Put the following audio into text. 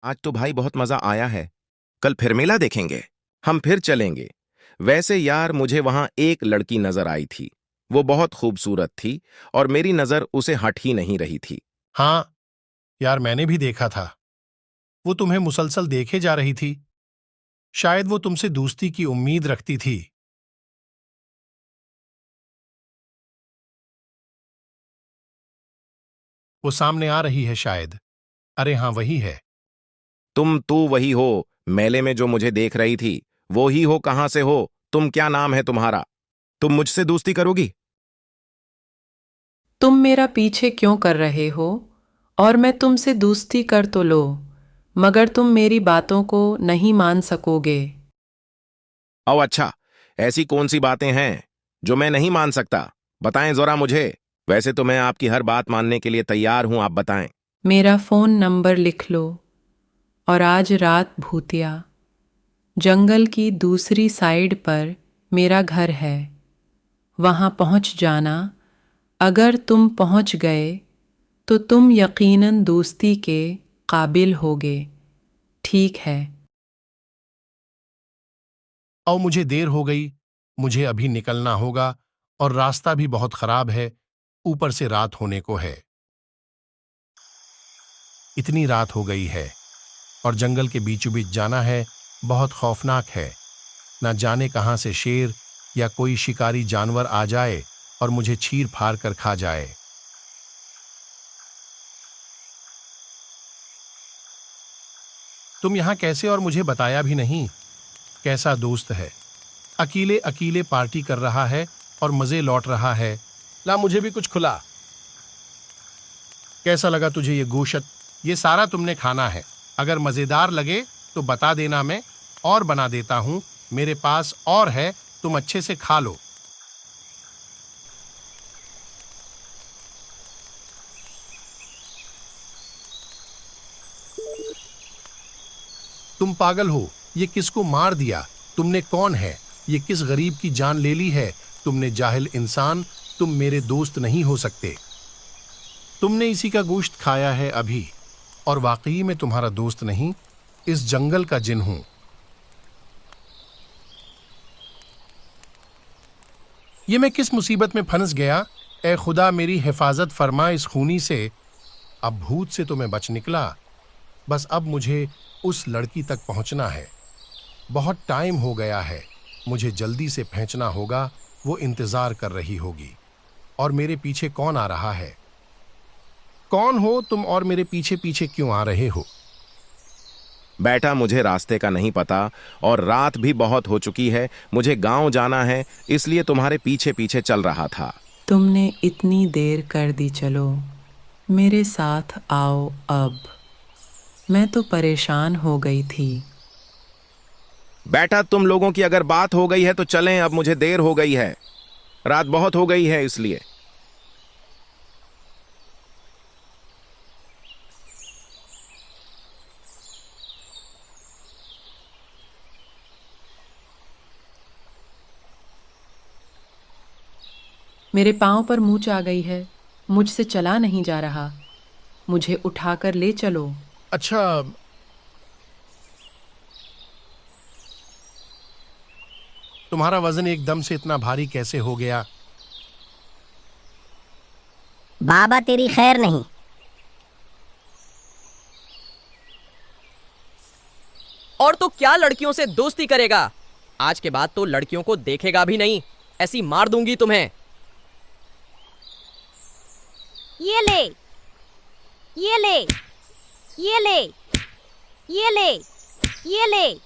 आज तो भाई बहुत मजा आया है। कल फिर मेला देखेंगे। हम फिर चलेंगे। वैसे यार मुझे वहां एक लड़की नजर आई थी। वो बहुत खूबसूरत थी और मेरी नजर उसे हट ही नहीं रही थी। हाँ यार, मैंने भी देखा था। वो तुम्हें मुसलसल देखे जा रही थी। शायद वो तुमसे दोस्ती की उम्मीद रखती थी। वो सामने आ रही है शायद। अरे हाँ, वही है। तुम तू वही हो मेले में जो मुझे देख रही थी? वो ही हो? कहां से हो तुम? क्या नाम है तुम्हारा? तुम मुझसे दोस्ती करोगी? तुम मेरा पीछे क्यों कर रहे हो? और मैं तुमसे दोस्ती कर तो लो, मगर तुम मेरी बातों को नहीं मान सकोगे। ओ अच्छा, ऐसी कौन सी बातें हैं जो मैं नहीं मान सकता? बताएं जरा मुझे। वैसे तो मैं आपकी हर बात मानने के लिए तैयार हूं, आप बताएं। मेरा फ़ोन नंबर लिख लो और आज रात भूतिया जंगल की दूसरी साइड पर मेरा घर है, वहाँ पहुँच जाना। अगर तुम पहुँच गए तो तुम यकीनन दोस्ती के काबिल होगे, ठीक है? और मुझे देर हो गई। मुझे अभी निकलना होगा और रास्ता भी बहुत खराब है। ऊपर से रात होने को है। इतनी रात हो गई है और जंगल के बीचों बीच जाना है। बहुत खौफनाक है। ना जाने कहां से शेर या कोई शिकारी जानवर आ जाए और मुझे चीर फाड़ कर खा जाए। तुम यहां कैसे और मुझे बताया भी नहीं? कैसा दोस्त है, अकेले अकेले पार्टी कर रहा है और मजे लौट रहा है। ला मुझे भी कुछ खुला। कैसा लगा तुझे ये गोश्त? ये सारा तुमने खाना है। अगर मजेदार लगे तो बता देना, मैं और बना देता हूं। मेरे पास और है, तुम अच्छे से खा लो। तुम पागल हो? ये किसको मार दिया? तुमने कौन है? ये किस गरीब की जान ले ली है? तुमने जाहिल इंसान, तुम मेरे दोस्त नहीं हो सकते। तुमने इसी का गोश्त खाया है अभी, और वाकई में तुम्हारा दोस्त नहीं, इस जंगल का जिन हूं। ये मैं किस मुसीबत में फंस गया? ए खुदा, मेरी हिफाजत फरमा इस खूनी से। अब भूत से तो मैं बच निकला। बस अब मुझे उस लड़की तक पहुंचना है। बहुत टाइम हो गया है। मुझे जल्दी से पहुंचना होगा। वो इंतजार कर रही होगी। और मेरे पीछे कौन आ रहा है? कौन हो तुम और मेरे पीछे पीछे क्यों आ रहे हो? बेटा मुझे रास्ते का नहीं पता और रात भी बहुत हो चुकी है। मुझे गांव जाना है, इसलिए तुम्हारे पीछे पीछे चल रहा था। तुमने इतनी देर कर दी, चलो मेरे साथ आओ अब। मैं तो परेशान हो गई थी। बेटा तुम लोगों की अगर बात हो गई है तो चलें, अब मुझे देर हो गई है। रात बहुत हो गई है इसलिए। मेरे पाँव पर मूंछ आ गई है, मुझसे चला नहीं जा रहा। मुझे उठाकर ले चलो। अच्छा, तुम्हारा वजन एकदम से इतना भारी कैसे हो गया? बाबा तेरी खैर नहीं। और तो क्या लड़कियों से दोस्ती करेगा? आज के बाद तो लड़कियों को देखेगा भी नहीं। ऐसी मार दूंगी तुम्हें। ये ले, ये ले, ये ले, ये ले, ये ले।